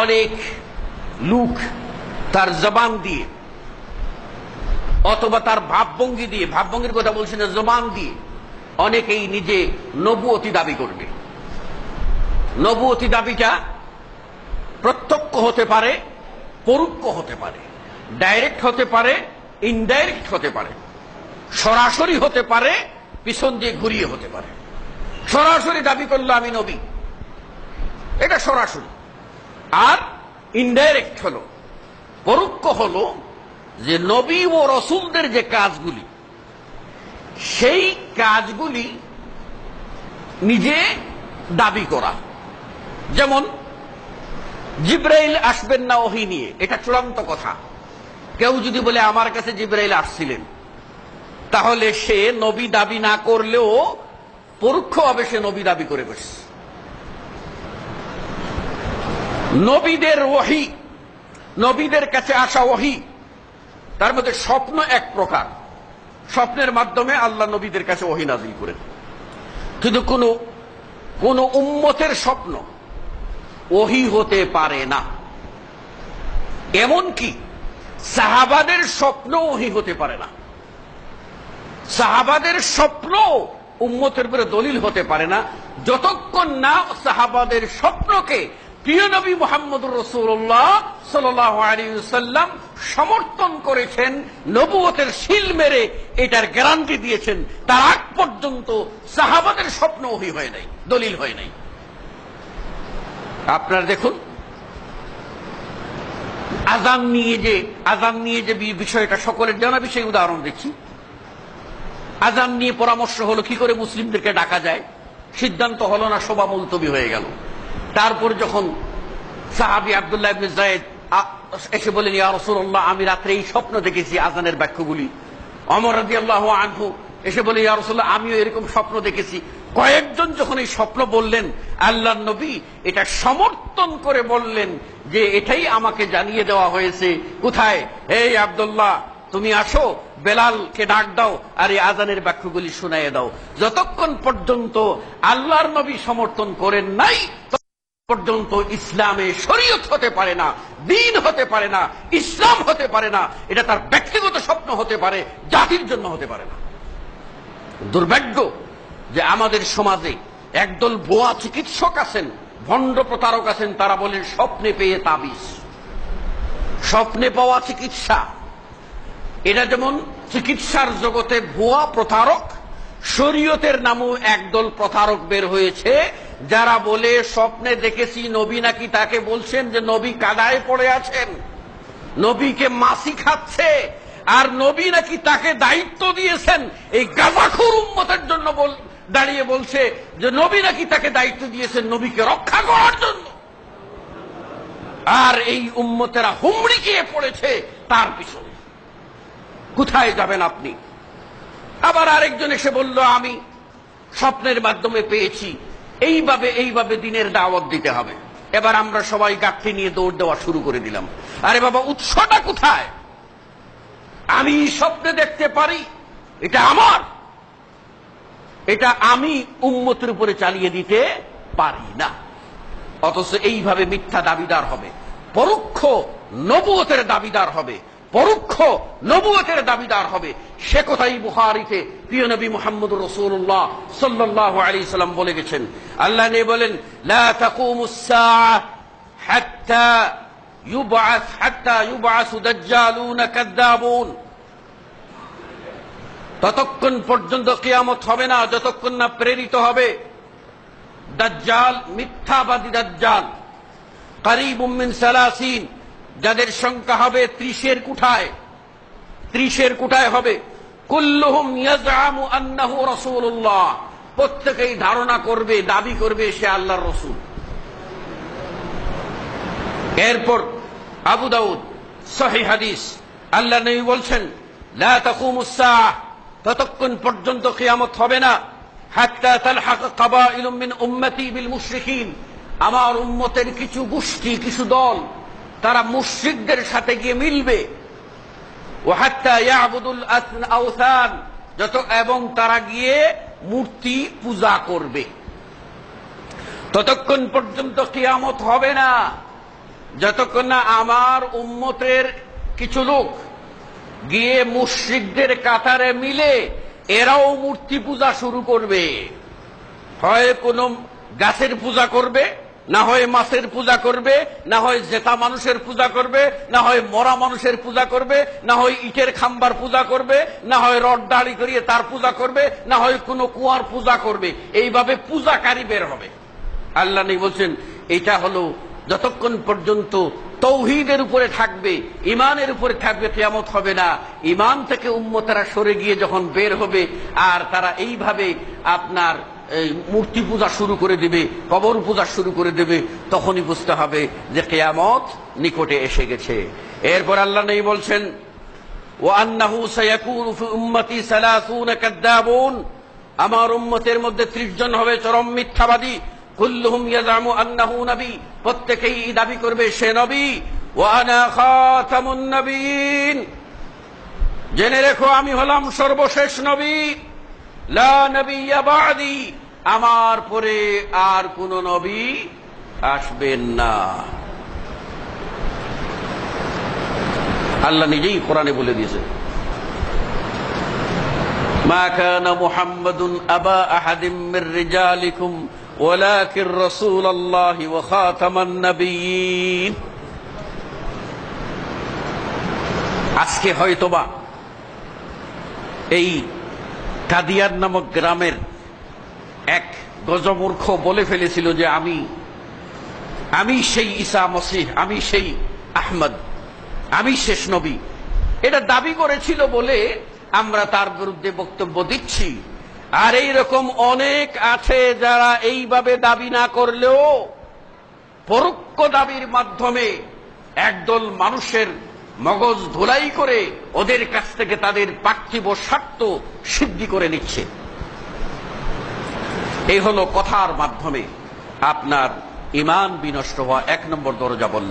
অনেক লোক তার জবান দিয়ে অথবা তার ভাবভঙ্গি দিয়ে, ভাবভঙ্গির কথা বলছি না, জবান দিয়ে অনেকেই নিজে নবুয়তি দাবি করবে। নবুয়তি দাবিটা প্রত্যক্ষ হতে পারে, পরোক্ষ হতে পারে, ডাইরেক্ট হতে পারে, ইনডাইরেক্ট হতে পারে, সরাসরি হতে পারে, পিছন দিয়ে ঘুরিয়ে হতে পারে। সরাসরি দাবি করলো আমি নবী, এটা সরাসরি। আর ইনডাইরেক্ট হলো, পরোক্ষ হলো যে নবী ও রসুলদের যে কাজগুলি, সেই কাজগুলি নিজে দাবি করা। যেমন জিবরাইল আসবেন না ওহী নিয়ে, এটা চূড়ান্ত কথা। কেউ যদি বলে আমার কাছে জিবরাইল আসছিলেন, তাহলে সে নবী দাবি না করলেও পরোক্ষভাবে সে নবী দাবি করে বসে। নবীদের ওহী, নবীদের কাছে আসা ওহী, তার মধ্যে স্বপ্ন এক প্রকার। স্বপ্নের মাধ্যমে আল্লাহ নবীদের কাছে ওহী নাযিল করেন। কিন্তু কোন উম্মতের স্বপ্ন ওহী হতে পারে না। এমনকি সাহাবাদের স্বপ্ন ওহী হতে পারে না। সাহাবাদের স্বপ্ন উম্মতের উপরে দলিল হতে পারে না, যতক্ষণ না সাহাবাদের স্বপ্নকে প্রিয় নবী মুহাম্মদুর রাসূলুল্লাহ সাল্লাল্লাহু আলাইহি ওয়াসাল্লাম সমর্থন করেছেন, নবুয়তের সিল মেরে এটার গ্যারান্টি দিয়েছেন। তার আগ পর্যন্ত সাহাবাদের স্বপ্ন ওহী হয় নাই, দলিল হয় নাই। আপনারা দেখুন, আযান নিয়ে যে বিষয়টা সকলের জানা বিষয়, উদাহরণ দেখি। আযান নিয়ে পরামর্শ হলো কি করে মুসলিমদেরকে ডাকা যায়, সিদ্ধান্ত হলো না, সভা মুলতবি হয়ে গেল। তারপর যখন সাহাবী আব্দুল্লাহ ইবনে যায়েদ এসে বলেন, ইয়া রাসূলুল্লাহ, আমি রাত্রে এই স্বপ্ন দেখেছি আযানের বাক্যগুলি। ওমর রাদিয়াল্লাহু আনহু এসে বলে, ইয়া রাসূলুল্লাহ, আমিও এরকম স্বপ্ন দেখেছি। কয়েকজন যখন এই স্বপ্ন বললেন, আল্লাহর নবী এটা সমর্থন করে বললেন যে এটাই আমাকে জানিয়ে দেওয়া হয়েছে। কোথায়? এই আব্দুল্লাহ, তুমি আসো, বেলালকে ডাক দাও আর এই আযানের বাক্যগুলি শুনাইয়ে দাও। যতক্ষণ পর্যন্ত আল্লাহর নবী সমর্থন করেন নাই, পর্যন্ত ইসলামে শরীয়ত হতে পারে না, দ্বীন হতে পারে না, ইসলাম হতে পারে না। এটা তার ব্যক্তিগত স্বপ্ন হতে পারে, জাতির জন্য হতে পারে না। দুর্ভাগ্য যে আমাদের সমাজে একদল ভুয়া চিকিৎসক আছেন, ভণ্ড প্রতারক আছেন। তারা বলেন স্বপ্নে পেয়ে তাবিজ, স্বপ্নে পাওয়া চিকিৎসা। এটা যেমন চিকিৎসার জগতে ভুয়া প্রতারক, শরীয়তের নামও একদল প্রতারক বের হয়েছে, যারা বলে স্বপ্নে দেখেছি নবী নাকি তাকে বলছেন যে নবী কাদায় পড়ে আছেন, নবীকে মাছি খাচ্ছে, আর নবী নাকি তাকে দায়িত্ব দিয়েছেন। এই গাঁজাখোর উম্মতের জন্য দাঁড়িয়ে বলছে যে নবী নাকি তাকে দায়িত্ব দিয়েছেন নবীকে রক্ষা করার জন্য। আর এই উম্মতেরা হুমড়ি খেয়ে পড়েছে তার পিছনে। কোথায় যাবেন আপনি? আবার আরেকজন এসে বলল, আমি স্বপ্নের মাধ্যমে পেয়েছি, এইভাবে দিনের দাওয়াত দিতে হবে। এবার আমরা সবাই গাঠি নিয়ে দৌড় দেওয়া শুরু করে দিলাম। আরে বাবা, উৎসটা কোথায়? আমি স্বপ্নে দেখতে পারি, এটা আমার, এটা আমি উম্মতের উপরে চালিয়ে দিতে পারি না। অথচ এইভাবে মিথ্যা দাবিদার হবে, পরোক্ষ নবুয়তের দাবিদার হবে, পরোক্ষ নবুয়তের দাবিদার হবে। সে কথাই বুখারীতে প্রিয় নবী মুহাম্মদুর রাসূলুল্লাহ সাল্লাল্লাহু আলাইহি সাল্লাম বলে গেছেন। আল্লাহ নবী বলেন, লা তাকুমুস সাআহ হাত্তা ইউবআসু দাজ্জালুন কাযযাবুন। ততক্ষণ পর্যন্ত কিয়ামত হবে না যতক্ষণ না প্রেরিত হবে দাজ্জাল, মিথ্যাবাদী দাজ্জাল। করিবুম মিন 30, যাদের সংখ্যা হবে 30-এর কুঠায়, 30-এর কুঠায় হবে। কুল্লুহুম ইয়াজআমু আন্নাহু রাসূলুল্লাহ, প্রত্যেকেই ধারণা করবে, দাবি করবে সে আল্লাহর রাসূল। এরপর আবু দাউদ সহিহ হাদিস, আল্লাহ নবী বলছেন, লা তাকুমুস সাআহ, ততক্ষণ পর্যন্ত কিয়ামত হবে না, হাত্তা তালহাক কাবাইলুম মিন উম্মতি বিল মুশরিকিন, আমার উম্মতের কিছু গোষ্ঠী, কিছু দল, তারা মুশরিকদের সাথে গিয়ে মিলবে। ওয়া হাত্তা ইয়াবুদুল আওসান, এবং তারা গিয়ে মূর্তি পূজা করবে। ততক্ষণ পর্যন্ত কিয়ামত হবে না যতক্ষণ না আমার উম্মতের কিছু লোক গিয়ে মুশরিকদের কাতারে মিলে এরাও মূর্তি পূজা শুরু করবে, হয় কোনো গাছের পূজা করবে, না হয় মাছের পূজা করবে, না হয় জেতা মানুষের পূজা করবে, না হয় মরা মানুষের পূজা করবে, না হয় ইটের খাম্বার পূজা করবে, না হয় রড দাড়ি করিয়ে তার পূজা করবে, না হয় কোনো কুয়ার পূজা করবে। এইভাবে পূজাকারী বের হবে। আল্লাহ নবী বলছেন এটা হলো যতক্ষণ পর্যন্ত তৌহিদের উপরে থাকবে, ইমানের উপরে থাকবে, কিয়ামত হবে না। ইমান থেকে উম্মতেরা সরে গিয়ে যখন বের হবে আর তারা এইভাবে আপনার মূর্তি পূজা শুরু করে দেবে, কবর পূজা শুরু করে দেবে, তখনই বুঝতে হবে যে কিয়ামত নিকটে এসে গেছে। এরপর আল্লাহ নবী বলছেন ওয়া আন্নাহু সায়াকুনু ফি উম্মতি 30 কাযাবুন, আমার উম্মতের মধ্যে 30 জন হবে চরম মিথ্যাবাদী। কুল্লুহুম ইয়াজামু আন্নাহু নবী, প্রত্যেকেই দাবি করবে সে নবী। ওয়া আনা খাতামুন নবিয়্যিন, জেনে রেখো আমি হলাম সর্বশেষ নবী। লা নবিয়্যা বা'দি, আমার পরে আর কোন নবী আসবেন না। আল্লাহ নিজেই কোরআনে বলে দিয়েছে মা কানা মুহাম্মাদুন আবা আহাদিম মির রিজালিকুম ওয়ালাকিন রাসূলুল্লাহি ওয়া খাতামান নবিয়্যিন। আজকে হয়তোবা এই কাদিয়ান নামক গ্রামের এক গজমূর্খ বলে ফেলেছিল যে আমি সেই ঈসা মসিহ, আমি সেই আহমদ, আমি শেষ নবী। এটা দাবি করেছিল বলে আমরা তার বিরুদ্ধে বক্তব্য দিচ্ছি। আর এইরকম অনেক আছে যারা এইভাবে দাবি না করলেও পরোক্ষ দাবির মাধ্যমে একদল মানুষের মগজ ধুলাই করে ওদের কাছ থেকে তাদের পার্থিব স্বার্থ সিদ্ধি করে নিচ্ছে। এই হলো কথার মাধ্যমে আপনার ঈমান বিনষ্ট হওয়া 1 নম্বর দরজা বললাম।